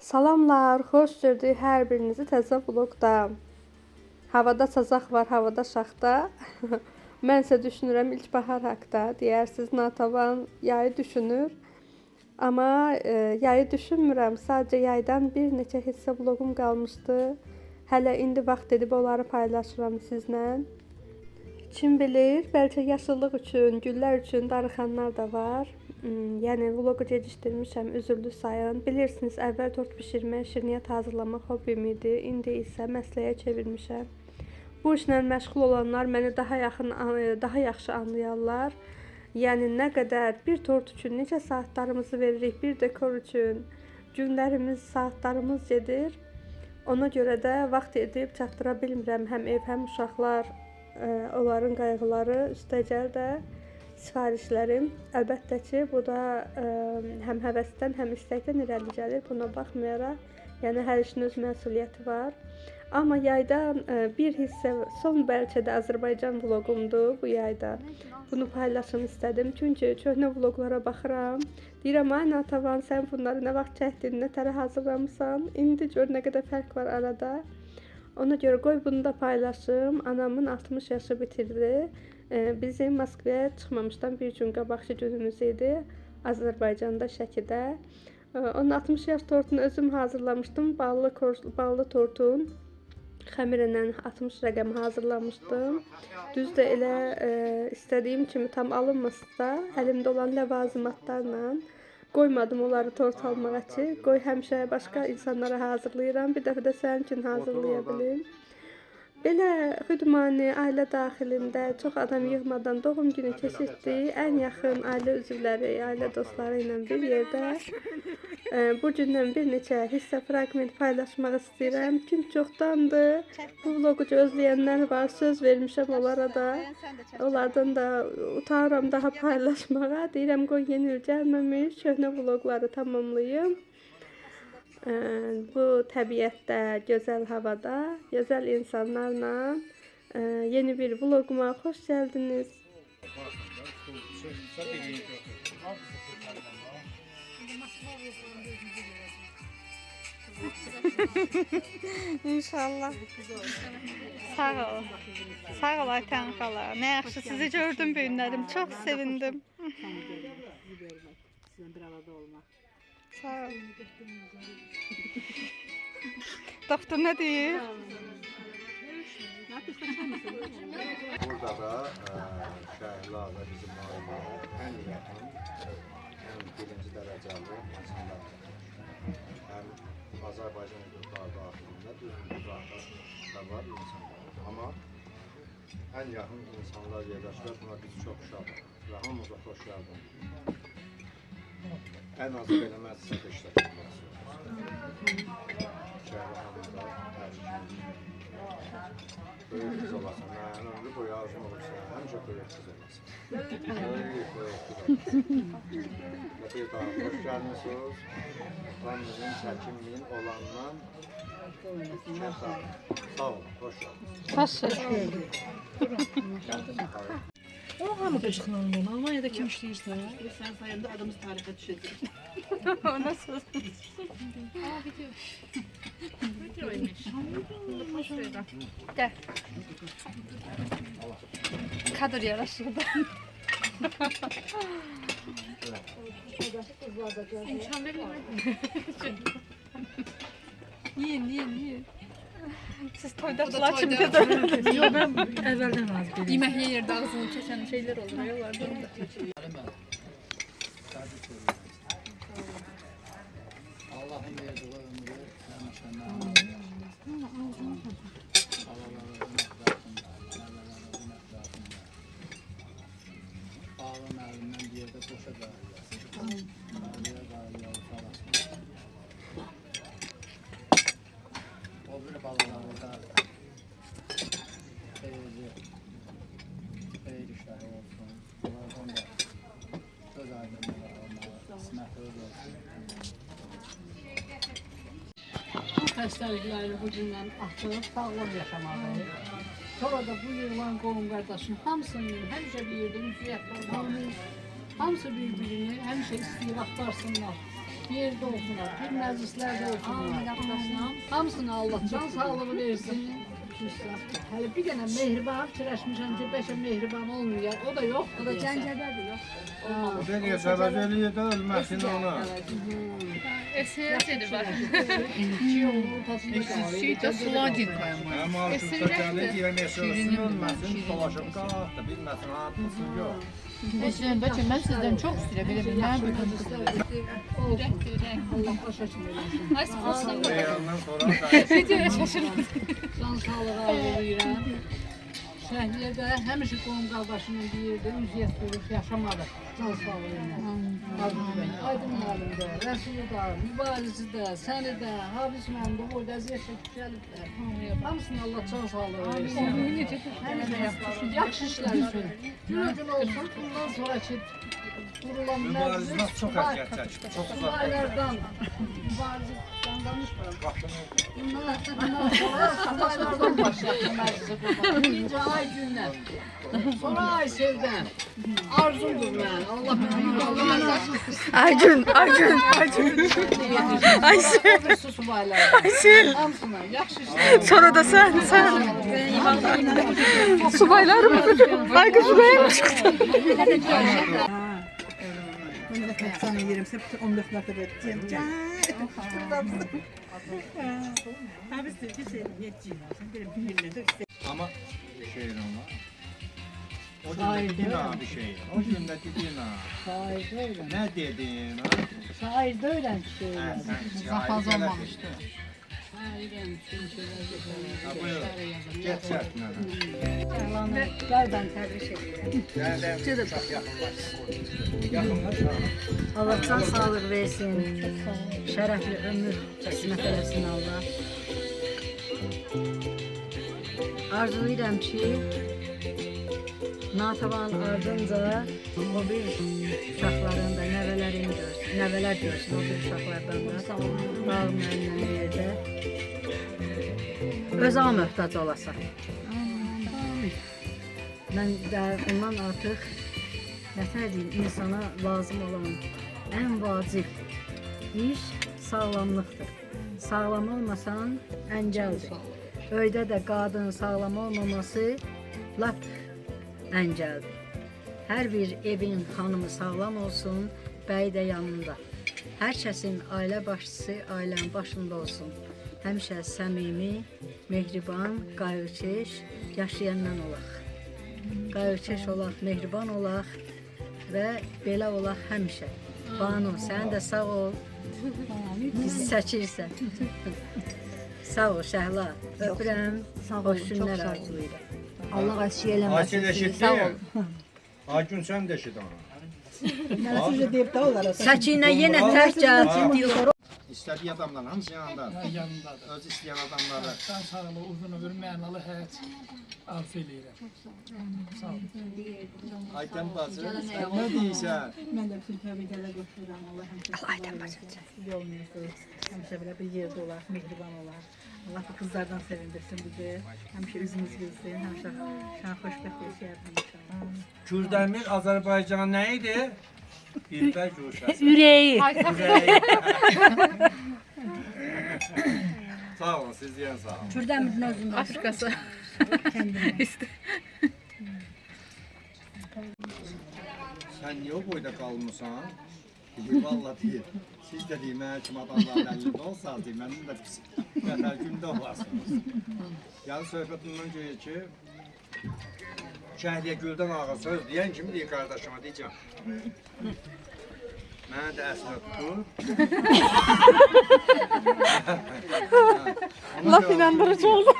Salamlar, xoş gördük hər birinizi təzə vloqda. Havada sazaq var, havada şaxta. Mən isə düşünürəm ilk bahar haqqında. Deyərsiniz Natəvan yayı düşünür. Amma yayı düşünmürəm. Sadəcə yaydan bir neçə hissə vloqum qalmışdı. Hələ indi vaxt edib onları paylaşıram sizlə. Kim bilir, bəlkə yaşıllıq üçün, güllər üçün darıxanlar da var. Yəni vloqu gecikdirmişəm, üzrlü sayın. Bilirsiniz, əvvəl tort bişirmək, şirniyyat hazırlamaq hobbim idi. İndi isə məsələyə çevirmişəm. Bu işlə məşğul olanlar məni daha yaxşı anlayarlar. Yəni nə qədər bir tort üçün necə saatlarımızı veririk, bir dekor üçün günlərimiz, saatlarımız gedir. Ona görə də vaxt edib çatdıra bilmirəm həm ev, həm uşaqlar, onların qayğıları, üstəgəl də sifarişlərim. Əlbəttə ki, bu da həm həvəsdən, həm istəkdən irəli gəlir. Buna baxmayaraq, yəni hər işin öz məsuliyyəti var. Amma yaydan bir hissə, son bəlkə də Azərbaycan vloqumdur bu yayda. Bunu paylaşım istədim. Çünki köhnə vloqlara baxıram. Deyirəm, ay Natəvan, sən bunları nə vaxt çəkdin, nə tərə hazırlamısan? İndi gör nə qədər fərq var arada. Ona görə qoy bunu da paylaşım. Anamın 60 yaşı bitirdi. Bizim Moskvaya çıxmamışdan bir gün qabaqki günümüz idi. Azərbaycanda, Şəkidə. Onun 60 yaş tortunu özüm hazırlamışdım. Ballı tortun xəmirlə 60 rəqəm hazırlamışdım. Düzdür, elə istədiyim kimi tam alınmasa da əlimdə olan ləvazimatlarla qoymadım onları tort almağa ki, qoy həmişə başqa insanlara hazırlayıram, bir dəfə də sənin üçün hazırlaya bilim. Belə xüdmani ailə daxilində çox adam yığmadan doğum günü keçirdik. Ən yaxın ailə üzvləri, ailə dostları ilə bir yerdə. Bu gündən bir neçə hissə fraqment paylaşmaq istəyirəm. Gün çoxdandır. Bu vloqu gözləyənlər var, söz vermişəm onlara da. Onlardan da utanıram daha paylaşmağa. Deyirəm, qoy yeni il gəlməmiş, köhnə vloqları tamamlayım. Bu təbiətdə, gözəl havada, gözəl insanlarla yeni bir vloquma xoş gəldiniz. İnşallah. Sağ ol. Sağ ol Ayten xala. Nə yaxşı sizi gördüm bu günlərim. Çox sevindim. Sağ ol. Doktor ne deyir? Burada da şəhərlər və bizim ailəyə ən yaxın, ən birinci dərəcəli insanlar, həm Azərbaycan hüquqları daxilində düzgün da var insanlar. Amma ən yaxın insanlar yerləşirlər, buna biz çox şadıq və hamımıza xoş gəldin. Ən azı belə məclisə işlətmək şəhərli hamıda böyük kız olasın, ömrü boyu arzun olursa, həmişə böyük kız olasın. Böyük kız olasın. Bir daha xoş gəlmişsiniz. Utanmayın, çəkinməyin olandan sağ olun, xoş gəldiniz. O hamı qışqıranır onu. Almanya'da kim işləyirsə? Sen sayende adımız tarihe düşecek. O nasıl? Gel. Kadr yaraşırdı. Yiyin. Siz toydakçılar kim kadar? Yox, mən əvvəldən razı deyiləm. Yemək yeyirdi, ağzını keçən şeylər olur, yollardan da. Allah'ın verdiği ömrü həmişə Bağın əlindən bir yerdə boşa qalır. O bir bağlarda xeyir işləri olsun. Onlardan da söz aydınlığı almalı, qismət öz olsun. Bu xəstəlikləri bu gündən atıb, sağlam yaşamalı. Sonra da bu yığılan qohum qardaşın hamısını həmişə bir yerdə müziyyət olmalı. Hamısı bir-birini həmişə istəyir axtarsınlar. yerde olsunlar, bir məclislərdə olsunlar. Hamısına Allah can sağlığı versin. Hələ bir dənə mehriban fikirləşmişəm ki, bəlkə mehriban olmuyor. O da yox. O da Gəncədədir, yox. Beni səbəb eləyir də ölməsin ona. Esiyet var. İki yolu ortasında Şiita sladinka mı? Ama alışıqda gəlir, yemək söyləsin, ölməsin, dolaşıb qalaqda, bilməsin, hatınsın, yox. Eşeğin bacım ben sizden çok istedim. Böyle bir nerede Allah başa çıkmasın. Ay olsun. Beyandan sonra Videoya şaşırdım. Can sağlığı arzulayıram. Şəhliyyədə həmişə qohum qardaşının deyirdi, üziyyət duruş yaşamadı. Can sağlığı ilə. Aydın müəllim də, Rəsul da, Mübarizi də, səni də, Hafiz müəllim də, orada əziyyət çəkib gəliblər. Hamısına Allah can sağlığı versin. Həmişə yaxşı işlər üçün. Gün olsun, bundan sonraki durulan mübarizlər çox əziyyət çəkib, çox uzaq. Subaylardan, mübarizdən danışmıram. Bundan sonra subaylardan başlayalım məclisi qurban. İkinci ay gündən, sonra ay sevdən. Arzumdur mən, Allah mənə Aygün. Aysel. Subaylardan. Hamısına, yaxşı işlər. Sonra da sen. Subaylar mı? Aygün subaya mı çıktı? Sana yerim hep 14 metre edeceğim. Abi siz şey yeteceğim. Sen benim birine de Ama şeyin ona. O gündə dedin ha bir şey. O gündə dedin ha. Şair öyle. Ne dedin ha? Şair böyle şey. Daha fazla olmamıştı. Şairin Ha buyur. Get çəkmə. Qəlbən təbrik edirəm. Yəni çox yaxınlaş. Yaxınlaş ha. Allah can sağlıq versin. Şərəfli ömür qismət eləsin Allah. Arzulayıram ki, Natavan ardınca o bir uşaqların da nəvələr görsün o bir uşaqlardan da bağ müəllimə yerdə özə möhtac olasan. Mən də ondan artıq nətər deyim, insana lazım olan ən vacib iş sağlamlıqdır. Sağlam olmasan əncəldir. Öydə də qadın sağlam olmaması lap əncəldir. Hər bir evin xanımı sağlam olsun, bəy də yanında. Hər kəsin ailə başçısı ailənin başında olsun. Həmişə səmimi, mehriban, qayğıkeş yaşayandan olaq. Qayğıkeş olaq, mehriban olaq və belə olaq həmişə. Banu, sən də sağ ol. Bizi çəkirsən. Sağ ol Şəhla. Öpürəm. Xoş günlər arzulayıram. Allah əşki eləməsin. Ayşe de eşitdi. Aygün sen de eşit onu. ben size deyip de onlara. Səkinə yenə tək gəlsin deyir. İstediği adamlar hamısı yanında. Yanındadır. Öz isteyen adamları. Can sağlığı, uzun ömür, mənalı həyat arzu eləyirəm. Sağ olun. Ayten bacı, sen ne deyirsən? Ben de bütün tövbelerle koşuyorum. Allah Ayten bacı. Yolunuzda hemşe böyle bir yerde olar, mehriban olar. Allah bu kızlardan sevindirsin bizi. Hemşe üzümüz gülsün, hemşe şan xoşbəxt yaşayalım inşallah. Kürdəmir Azərbaycan nə idi? Dilbər Gülşəsi. Ürəyi. Sağ olun, siz yiyen sağ olun. Kürdəmirin özündə. Afrikası. Sen niye o boyda kalmışsan? Dedi, valla deyir. Siz de deyim, mən kim adamların əlində olsaz deyim, mənim də pis qədər gündə olasınız. Yəni söhbətindən görür ki, Şəhliyə Güldən ağa söz deyən kimi deyir qardaşıma deyəcəm. Mənə də əsnə tutur. Laf inandırıcı oldu.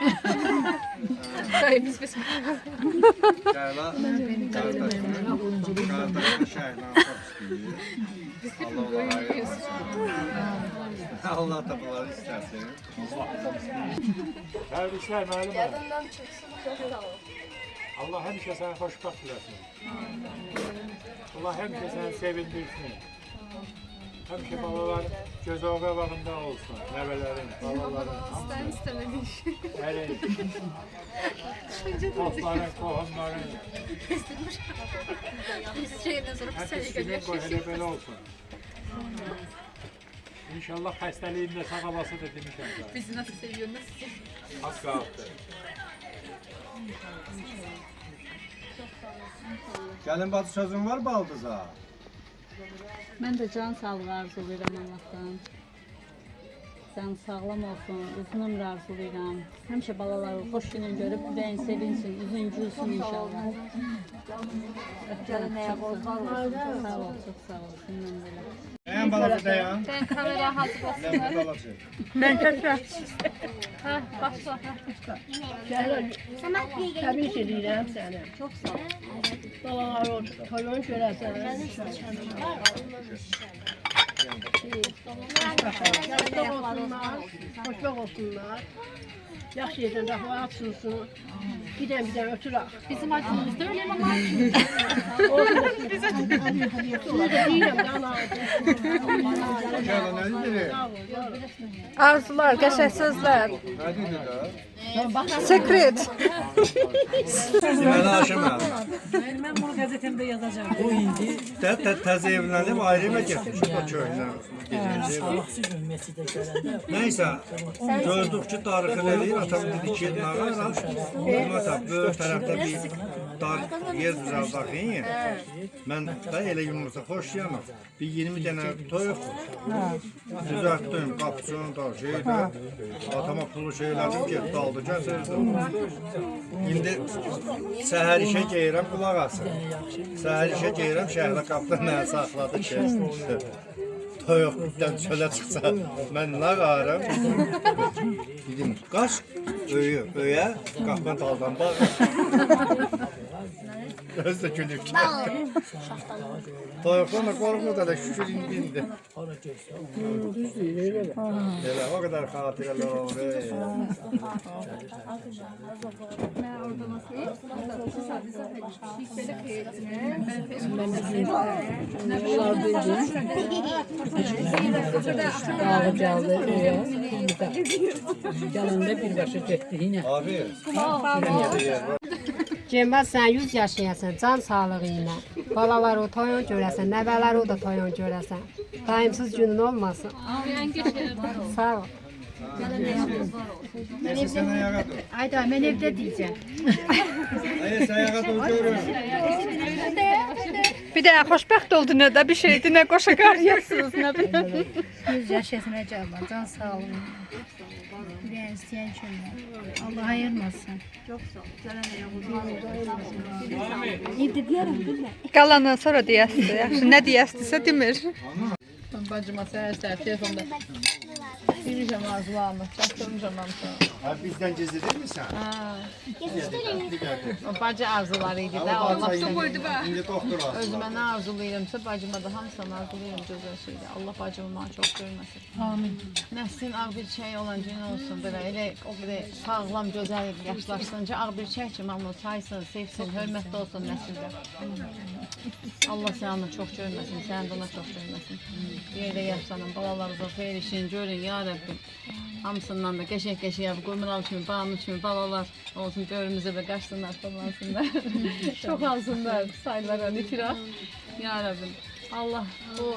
Biz. Şəhla qardaşımı Şəhlan çox istəyir. Allah onlara ayırmasın. Allah da bunları istəsin. Təbriklər müəllim hanım. Allah həmişə səni xoşbəxt eləsin. Allah həmişə səni sevindirsin. Həmişə balaların göz qabağında olsun. Nəvələrin, balaların. Sen istemediğin şey. Əli, dostların, qohumların. Biz şeyden sonra pis Həmişə hediye sizin qoy elə belə olsun. İnşallah xəstəliyində sağ olası da demişəm. Bizi nasıl seviyorsunuz? Az qaldı. Gəlin bacı sözün var baldıza? Mən də can sağlığı arzulayıram Allahdan. Sən sağlam olsun, uzun ömür arzulayıram. Həmişə balaları xoş günün görüb ürəyin sevinsin, üzün gülsün inşallah. Gəlin nəyə qozlar olsun. Sağ ol, çox sağ ol. Sindən belə. Dayan balaca dayan. Ben kamera hazır olsun. Mən burada alacağım. Ben tekrar. Ha, başla. Təbrik edirəm səni. Çox sağ ol. Balalar toyun görəsən. Xoşbəxt olsunlar. Yaxşı yerdən rəfa açılsın. Bir dən ötürək. Bizim acımızda öyle ama. Deyirəm də ana. Gəlin nədir? Arzular, qəşəng sözlər. Nədir də? Sekret. Mənə aşamadım. Mən bunu qəzetəmdə yazacağım. Bu indi təzə evlənib ayrıma getmiş o köydən. Neyse, gördük ki tarixi verir, atam dedi ki nağara, olmasa böyük tərəfdə bir dar yer düzəldək. Mən də elə yumurta xoş yeməm. Bir 20 dənə toyuq düzəltdim, qapısını da şeydə, atama pulu şeylədim, getdi aldı, gətirdim. İndi səhər işə geyirəm, qulaq asın. Səhər işə geyirəm, şəhərdə qapıda mənə saxladı ki, toyuq birdən çölə çıxsa, mən nə qarım? Dedim, qaç, öyə, qapını daldan bax. Öz də gülüb gəldi. Toyuqlarla qorxuda da şükür indi. Elə, o qədər xatirələr olur. Dağı gəldi. Gələndə birbaşa getdi yine. Abi, Cəmbət sən 100 yaşayasan, can sağlığı ilə. Balalar o toyun görəsən, nəvələr o da toyun görəsən. Daimsiz günün olmasın. Sağ ol. neyse sen ayağa dur. Ayda mən evdə deyəcəm. Neyse ayağa dur görün. Bir de xoşbəxt olduğunu da bir şeydi, ne koşa qarıyasınız, ne bileyim. 100 yaşasına can sağ olun. Ürəyin istəyən kimi. Allah ayırmasın. Qalandan sonra deyəsdi, yaxşı, nə deyəsdisə demir. Bacıma səhər telefonda. Bilmişəm arzularımı, çatdırmışam hamısını. Ha bizden gizli değil mi sen? O bacı arzularıydı da, Allah səni. İndi doktor alsın. Özümə nə arzulayırımsa, bacıma da hamısını arzulayırım gözəl şeydə. Allah bacımı mənə çox görməsin. Amin. Nəslin ağ bir çiçək olan gün olsun, belə elə o qədər sağlam, gözəl yaşlaşsınca ağ bir çiçək kimi onu saysın, sevsin, hörmətli olsun nəsildə. Allah səni çox görməsin, səni də ona çox görməsin. Yerdə yapsanın, balalarınıza xeyir işin görün, ya Rəbbim. Hamısından da qəşəng-qəşəng, qurmural kimi, bağlı kimi balalar olsun, görümüzə də qaçsınlar, fırlansınlar. Çox alsınlar, sayılara itiraf. Ya Rəbbim, Allah bu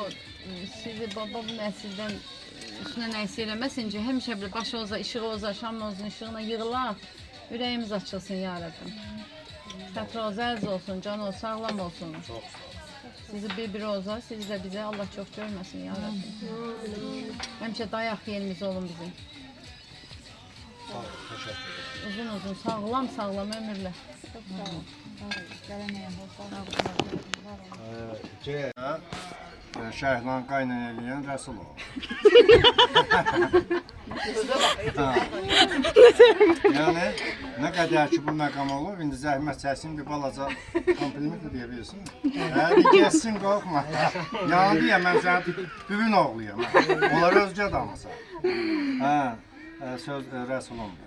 sizi baba bu nəsildən üstünə nəsə eləməsin ki, həmişə bir başı olsa, işığı olsa, şam olsun, işığına yığılar, ürəyimiz açılsın, ya Rəbbim. Xətri olsa, əz olsun, can olsun, sağlam olsun. Sizi bir olsa, sizi de bize Allah çok görmesin, ya Rabbim. Həmişə dayak yerimiz olun bizim. Uzun uzun, sağlam ömürlər. Şəhlan qaynan eləyən Rəsul o. Yəni, nə qədər ki bu məqam olur, indi zəhmət çəksin bir balaca kompliment deyə bilirsin. Hə, gəlsin, qorxma. Yandı ya, mən sənə büyün oğluyam. Onlar özgə adamısan. Hə, söz Rəsulumdur.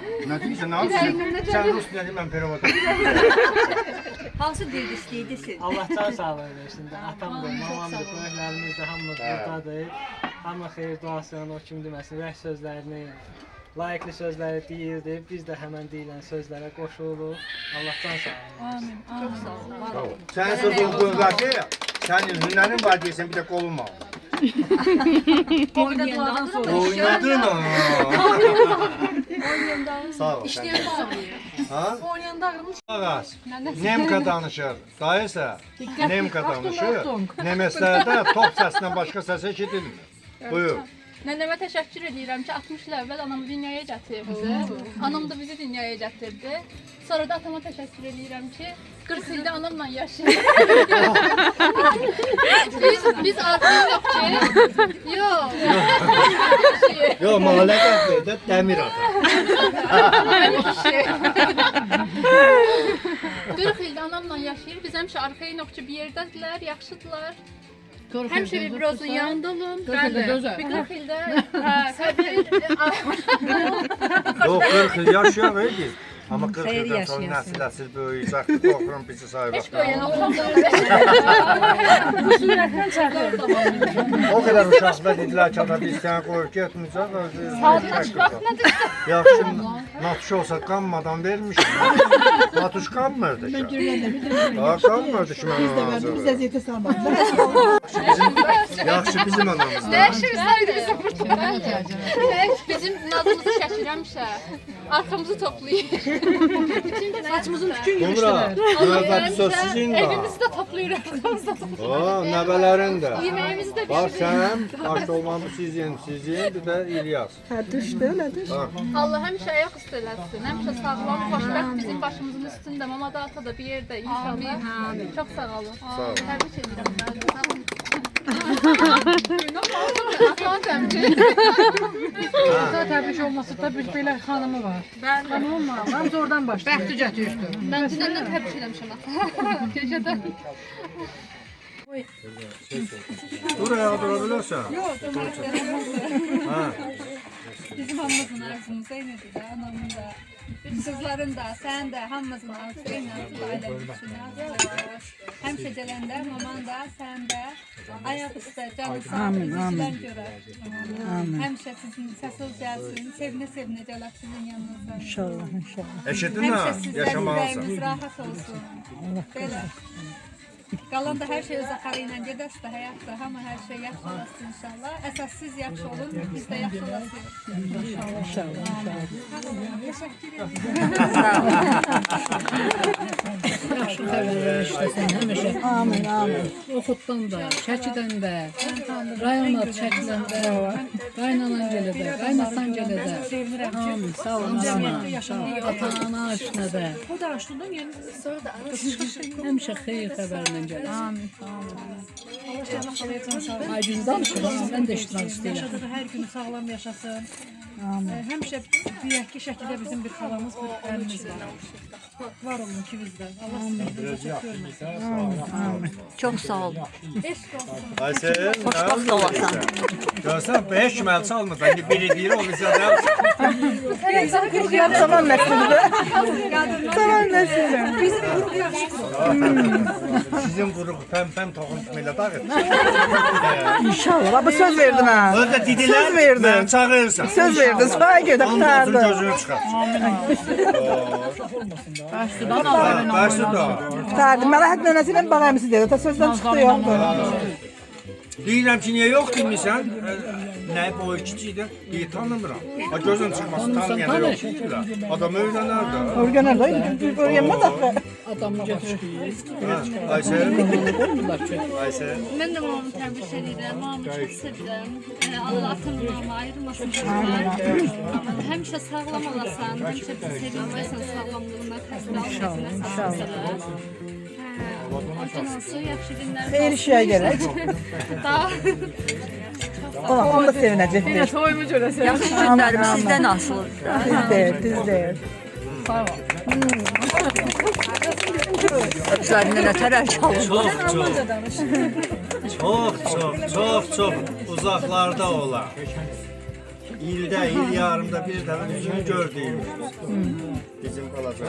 Nə deyirsən, nə yapıyorsun? Sən Rus dedi, mən perevod Hansı dildə istəyirsən? Allah can sağlığı versin də. Atamdır, mamamdır, böyüklərimiz də hamımız buradadır. Hamı xeyir duasını o kimi deməsin, vəh sözlərini, layiqli sözləri deyirdi. Biz də həmən deyilən sözlərə qoşuluruq. Allah can sağlığı versin. Çox sağ ol. Sənin sözün qüvvəti, sənin hünərin var deyirsən, bir də qolun var. Oynadın ha. Sağ ol. Ha? Ağaz. Nemka danışır. Dayısa Nemka danışır. Nemeslərdə top səsindən başqa səs eşidilmir. Buyur. Nənəmə təşəkkür edirəm ki, 60 il əvvəl anamı dünyaya gətirdi. Anam da bizi dünyaya gətirdi. Sonra da atama təşəkkür edirəm ki, 40 ildə anamla yaşayır. biz artıq ki, yox. Yox, mahallə qəfədə dəmir ata. 40 ildə anamla yaşayır. Biz həmişə arxaya yoxçu bir yerdədirlər, yaxşıdırlar. Həmişə bir brozun yanında olun. Bəli. Bir 40 ildə Yox, 40 il yaşayaq idi. Amma 40 ildən sonra nəsil böyüyəcək. Qorxuram bizi sayılacaq. O qədər uşaq dedilər ki, ata biz səni qoyub getməyəcək. Yaxşı, natuş olsa qanmadan vermişdim. Natuş qanmırdı ki. Qanmırdı ki, mən ona hazır. Yaxşı, bizim anamızda. bizim nazımızı şəkirəmişə. Arxamızı toplayır. Saçımızın tükün Umra, növbəti söz sizin də. Evimizi də toplayır, arxamızda toplayır. Nəvələrin də. Yeməyimizi də Bax sən, baş olmamı sizin, bir də İlyas. düşdü, elədir. Allah həmişə ayaq üstə eləsin. Həmişə sağlam, xoşbəxt bizim başımızın üstündə. Mama da ata da bir yerdə inşallah. Çox sağ olun. Sağ ol. Təbrik edirəm. Təbrik olması da bir belə xanımı var. Xanımım var. Hamısı oradan başlayır. Bəxti gətirdi. Mən dünəndən təbrik eləmişəm. Gecədən. Dur ayağa dura bilərsən. Bizim hamımızın arzumuz eynidir də, anamın da. Qızların da, sən də, hamımızın arzusu eynidir. Ailəmiz üçün arzular. Həmişə gələndə, maman da, sən də. Ayaq üstə, canı sağ olun, sizdən görər. Həmişə sizin səsiz gəlsin, sevinə-sevinə gələk sizin yanınızda. İnşallah, inşallah. Eşitdin Həmişə ha? sizdən Yaşamağınızı. ürəyimiz rahat olsun. Belə. Qalan da hər şey öz axarı ilə gedəsə də həyatda hamı hər şey yaxşı olasın inşallah. Əsas siz yaxşı olun, biz də yaxşı olasın. İnşallah. Təşəkkür edirəm. Yaxşı xəbərlər işləsən həmişə. Amin, amin. Oxutdan da, Şəkidən də, rayonat Şəkidən də, qaynanan gələ də, qaynatan gələ də. Amin, sağ olun, ata-ana üstünə də. O da açdın, yəni Sonra da Həmişə xeyir xəbərlə gəlir. amin. Ay gün danışıram, mən də iştirak istəyirəm. yaşadığı hər günü sağlam yaşasın. Həmişə deyək ki, Şəkidə bizim bir xalamız, bir əlimiz var. Var olun ikiniz də. Allah sizə çok görməsin. Çox sağ olun. Aysel, xoşbəxt olasan. Görsən, 5 məl çalmırsan. Biri deyir, o bizə də. Zaman nəsildir. Zaman nəsildir. Bizim qrup yaxşıdır. Sizin qrup pəm toxum kimi elə dağıt. İnşallah. Bu söz verdin ha. Özdə dedilər, Söz verdin. mən çağırırsan. Söz verdin. Sonra gödə Onun qutardı. gözünü çıxart. Başlı da. Qutardı. Məlahət nənəsi ilə bağımızı dedi. Ta sözdən çıxdı yoxdur. Deyirəm ki, niyə yox demirsən? Nə boy kiçikdir? Deyə tanımıram. Ha gözün çıxmasın, tanıyanlar yox deyirlər. Adam öyrənər də. Öyrənər də. Öyrənməz axı. Adamı götürür. Aysel. Aysel. Mən də mamamı təbrik edirəm. Mamamı çox sevirəm. Allah atamı ayırmasın. Həmişə sağlam olasan, həmişə bizi sevindirəsən sağlamlığına, xəstə olmasına sağlamsın. Yaxşı günlər. Xeyir işə gələk. Onu da sevinəcəkdir. Toyumu görəsən. Yaxşı günlərim sizdən asılır. Düz deyir. Sağ ol. Öpsərinə nətərək çalışır. Çox uzaqlarda olar. ildə, il yarımda bir dəfə üzünü gördüyümüz bizim balaca.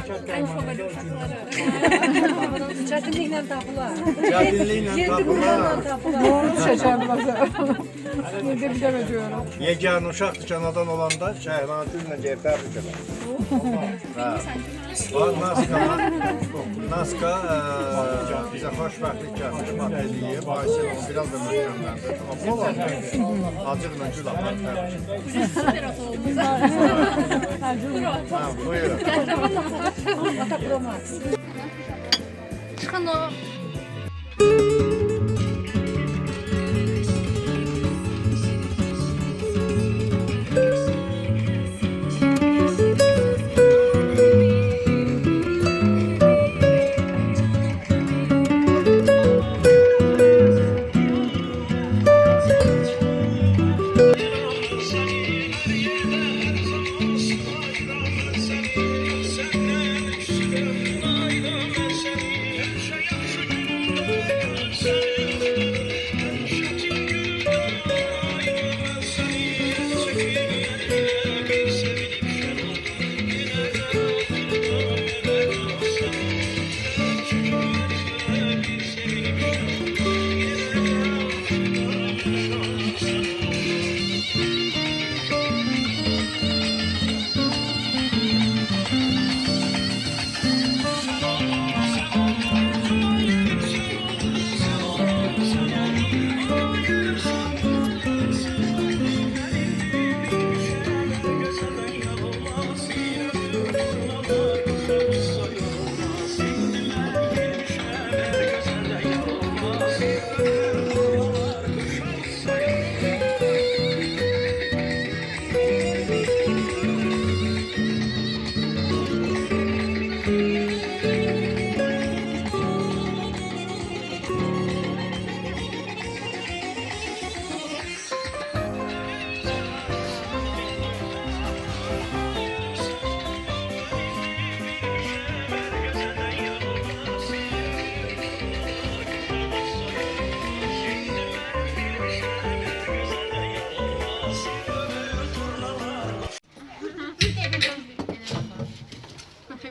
Çətinliklə tapılar. Çətinliklə tapılan, İndi bir dəfə görürəm. yeganə uşaqdır ki, anadan olanda Şəhla Güllə deyir, təbrik edəm. Var Naska bizə xoşbəxtlik gəlmiş, madəliyib, Aysel onu biraz da möhkəmləndi. Acıqla Gül apar, təbrik edəm. Buyurun. Çıxın o.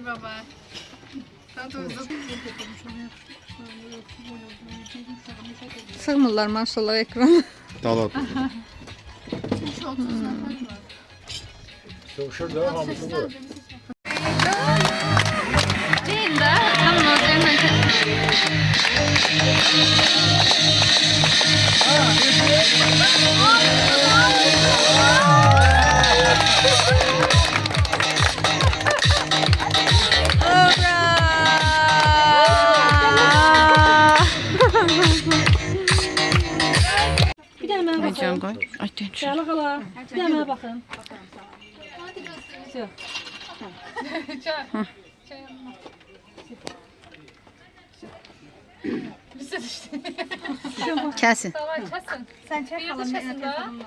Baba. Sığmırlar maşallah ekrana. Dalak. Şurada hamısı var. Değil de. Tamam o zaman. Bir də mənə baxın. Can koy. Ay dön. Şəhla xala, bir də mənə baxın. Kesin. Sen çek halamı telefonumla.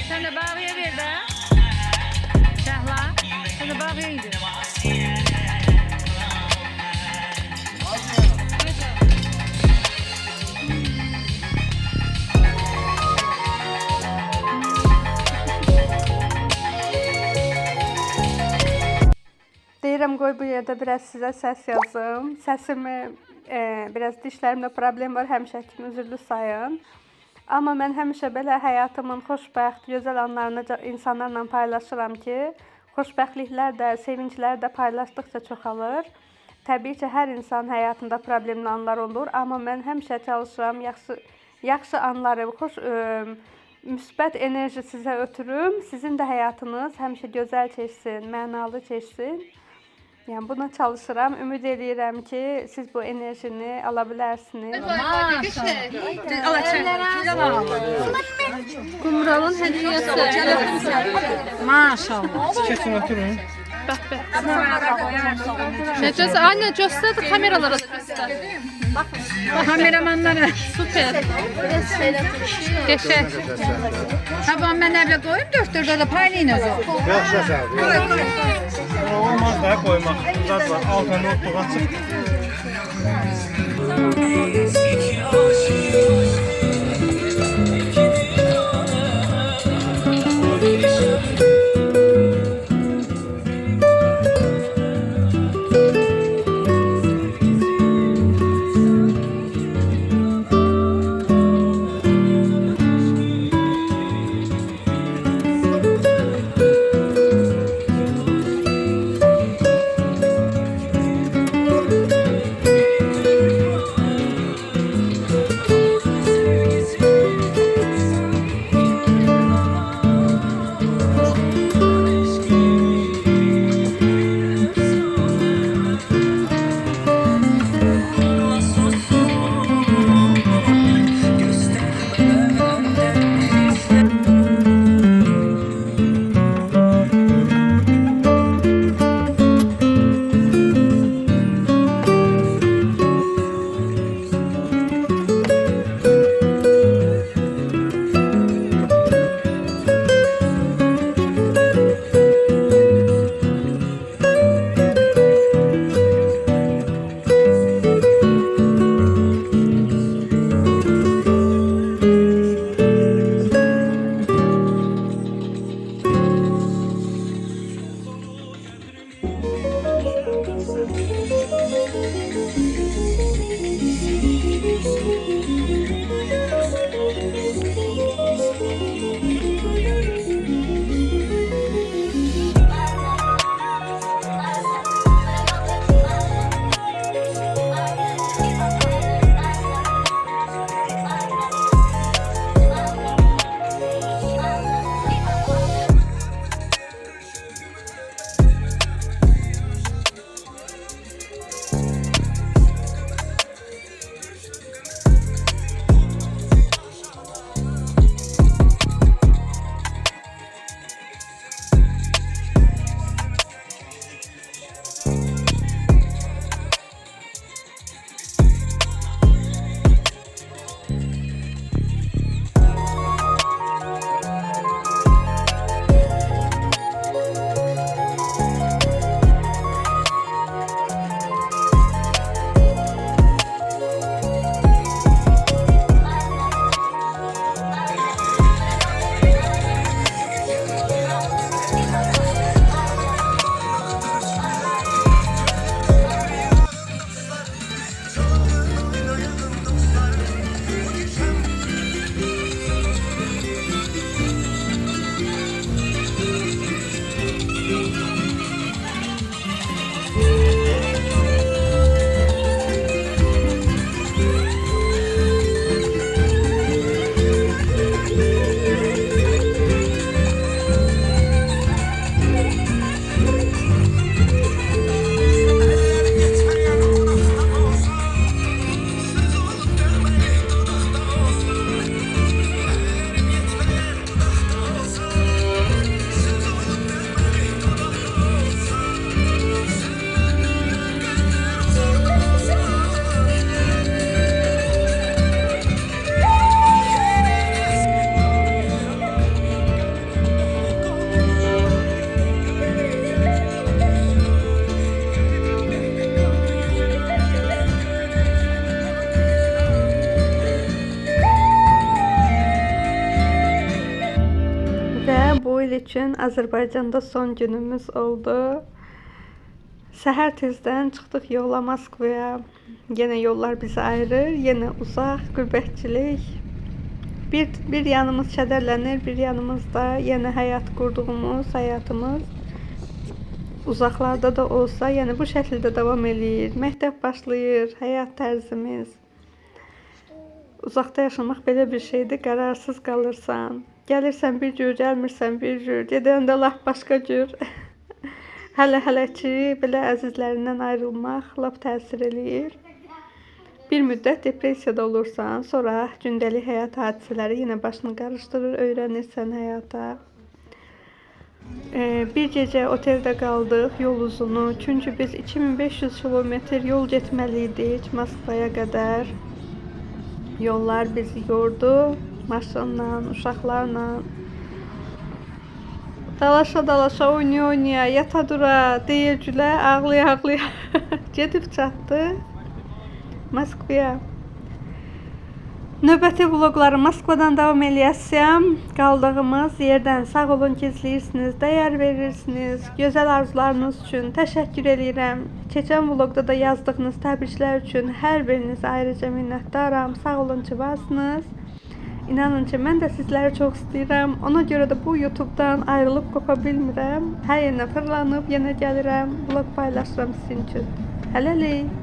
Sen de bağıya ver de. Şahla. Sen de bağıya indir. Deyirəm qoy bu yerdə biraz sizə səs yazım. Səsimi biraz dişlərimdə problem var, həmişə kimi üzrlü sayın. Amma mən həmişə belə həyatımın xoşbəxt, gözəl anlarını insanlarla paylaşıram ki, xoşbəxtliklər də, sevinclər də paylaşdıqca çoxalır. Təbii ki, hər insan həyatında problemli anlar olur, amma mən həmişə çalışıram yaxşı anları, müsbət enerji sizə ötürüm. Sizin də həyatınız həmişə gözəl keçsin, mənalı keçsin. Yəni buna çalışıram. Ümid eləyirəm ki, siz bu enerjini ala bilərsiniz. Kumralın hediyesi. Maşallah. Keçin oturun. Necəsə anne göstər də kameralara da göstər. Kameramanlara. Süper. Qəşəng. Tamam ben evle koyayım dörtte de paylayın o. Yaxşı sağ Olmaz da koymak. Zat var. Altına notluq açıq. il üçün Azərbaycanda son günümüz oldu. Səhər tezdən çıxdıq yola Moskvaya. Yenə yollar bizi ayırır, yenə uzaq qürbətçilik. Bir yanımız kədərlənir, bir yanımızda yenə həyat qurduğumuz həyatımız uzaqlarda da olsa, yəni bu şəkildə davam eləyir. Məktəb başlayır, həyat tərzimiz. Uzaqda yaşamaq belə bir şeydir, qərarsız qalırsan. Gəlirsən bir cür, gəlmirsən bir cür, gedəndə lap başqa cür. Hələ ki, belə əzizlərindən ayrılmaq lap təsir eləyir. Bir müddət depressiyada olursan, sonra gündəlik həyat hadisələri yenə başını qarışdırır, öyrənirsən həyata. Bir gecə oteldə qaldıq, yol uzunu. Çünki biz 2500 kilometr yol getməli idik Moskvaya qədər. Yollar bizi yordu, maşınla, uşaqlarla. Dalaşa, oynaya, yata dura, deyə-gülə, ağlaya gedib çatdıq Moskvaya. Növbəti vloqları Moskvadan davam eləyəsəm, qaldığımız yerdən sağ olun, gizləyirsiniz, dəyər verirsiniz. Gözəl arzularınız üçün təşəkkür eləyirəm. Keçən vloqda da yazdığınız təbriklər üçün hər birinizə ayrıca minnətdaram. Sağ olun ki, varsınız. İnanın ki, mən də sizləri çox istəyirəm. Ona görə də bu YouTube-dan ayrılıb qopa bilmirəm. Hər yerə fırlanıb yenə gəlirəm, vloq paylaşıram sizin üçün. Hələlik.